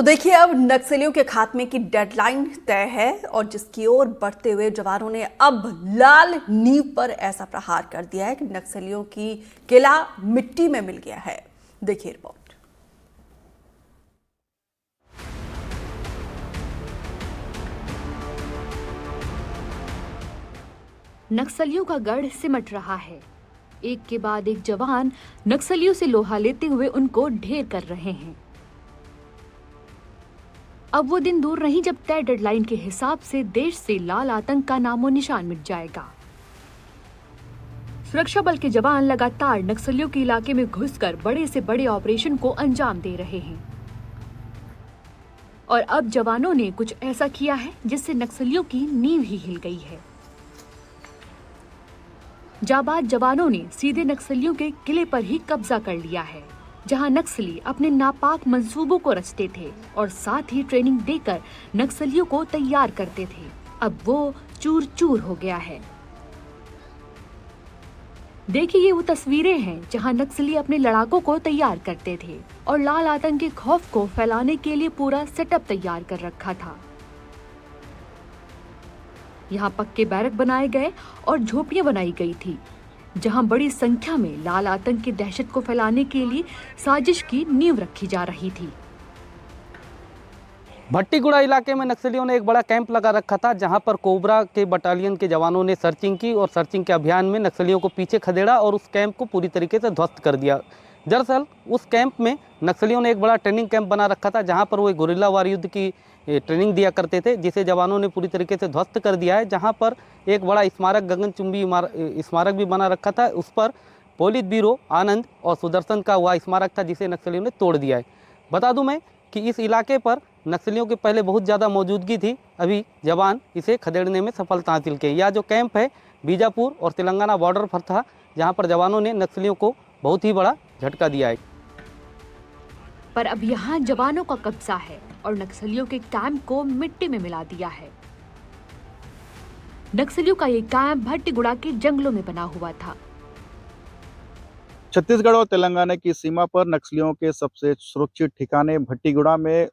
तो देखिए, अब नक्सलियों के खात्मे की डेडलाइन तय है और जिसकी ओर बढ़ते हुए जवानों ने अब लाल नींव पर ऐसा प्रहार कर दिया है कि नक्सलियों की किला मिट्टी में मिल गया है। देखिए रिपोर्ट। नक्सलियों का गढ़ सिमट रहा है। एक के बाद एक जवान नक्सलियों से लोहा लेते हुए उनको ढेर कर रहे हैं। अब वो दिन दूर नहीं जब तय डेडलाइन के हिसाब से देश से लाल आतंक का नामो निशान मिट जाएगा। सुरक्षा बल के जवान लगातार नक्सलियों के इलाके में घुसकर बड़े से बड़े ऑपरेशन को अंजाम दे रहे हैं और अब जवानों ने कुछ ऐसा किया है जिससे नक्सलियों की नींव ही हिल गई है। जाबाज जवानों ने सीधे नक्सलियों के किले पर ही कब्जा कर लिया है, जहां नक्सली अपने नापाक मंसूबों को रचते थे और साथ ही ट्रेनिंग देकर नक्सलियों को तैयार करते थे। अब वो चूर चूर हो गया है। देखिए, ये वो तस्वीरें हैं जहां नक्सली अपने लड़ाकों को तैयार करते थे और लाल आतंक के खौफ को फैलाने के लिए पूरा सेटअप तैयार कर रखा था। यहाँ पक्के बैरक बनाए गए और झोपड़ियां बनाई गई थी, जहां बड़ी संख्या में लाल आतंक की दहशत को फैलाने के लिए साजिश की नींव रखी जा रही थी। भट्टीगुड़ा इलाके में नक्सलियों ने एक बड़ा कैंप लगा रखा था, जहां पर कोबरा के बटालियन के जवानों ने सर्चिंग की और सर्चिंग के अभियान में नक्सलियों को पीछे खदेड़ा और उस कैंप को पूरी तरीके से ध्वस्त कर दिया। दरअसल उस कैंप में नक्सलियों ने एक बड़ा ट्रेनिंग कैंप बना रखा था, जहां पर वो गुरिल्ला वार युद्ध की ट्रेनिंग दिया करते थे, जिसे जवानों ने पूरी तरीके से ध्वस्त कर दिया है। जहां पर एक बड़ा स्मारक, गगनचुंबी स्मारक भी बना रखा था। उस पर पोलित ब्यूरो आनंद और सुदर्शन का वह स्मारक था, जिसे नक्सलियों ने तोड़ दिया है। बता दूं मैं कि इस इलाके पर नक्सलियों के पहले बहुत ज़्यादा मौजूदगी थी, अभी जवान इसे खदेड़ने में सफलता हासिल की। यह जो कैंप है बीजापुर और तेलंगाना बॉर्डर पर था, जहां पर जवानों ने नक्सलियों को बहुत ही बड़ा झटका दिया है। पर अब यहाँ जवानों का कब्जा है और नक्सलियों के कैंप को मिट्टी में मिला दिया है। नक्सलियों का ये कैंप भट्टीगुड़ा के जंगलों में बना हुआ था। छत्तीसगढ़ और तेलंगाना की सीमा पर नक्सलियों के सबसे सुरक्षित ठिकाने भट्टीगुड़ा में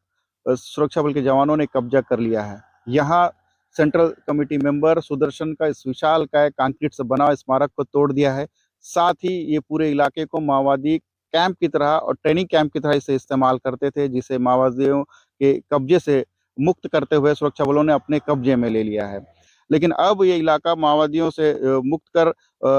सुरक्षा बल के जवानों ने कब्जा कर लिया है। यहाँ सेंट्रल कमेटी मेंबर सुदर्शन का इस विशालकाय कंक्रीट से बना स्मारक को तोड़ दिया है। साथ ही ये पूरे इलाके को माओवादी कैंप की तरह और ट्रेनिंग कैंप की तरह इसे इस्तेमाल करते थे, जिसे माओवादियों के कब्जे से मुक्त करते हुए सुरक्षा बलों ने अपने कब्जे में ले लिया है। लेकिन अब ये इलाका माओवादियों से मुक्त कर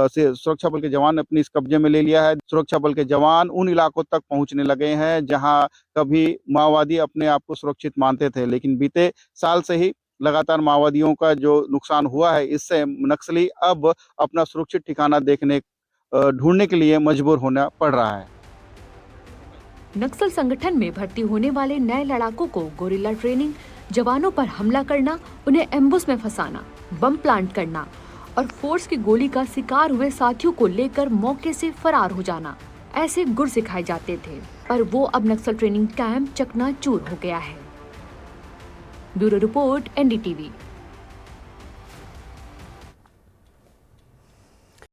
से सुरक्षा बल के जवान ने अपनी इस कब्जे में ले लिया है। सुरक्षा बल के जवान उन इलाकों तक पहुंचने लगे हैं जहां कभी माओवादी अपने आप को सुरक्षित मानते थे, लेकिन बीते साल से ही लगातार माओवादियों का जो नुकसान हुआ है, इससे नक्सली अब अपना सुरक्षित ठिकाना ढूंढने के लिए मजबूर होना पड़ रहा है। नक्सल संगठन में भर्ती होने वाले नए लड़ाकों को गोरिल्ला ट्रेनिंग, जवानों पर हमला करना, उन्हें एम्बुस में फंसाना, बम प्लांट करना और फोर्स की गोली का शिकार हुए साथियों को लेकर मौके से फरार हो जाना, ऐसे गुर सिखाए जाते थे। पर वो अब नक्सल ट्रेनिंग कैंप चकनाचूर हो गया है। Bureau report, NDTV।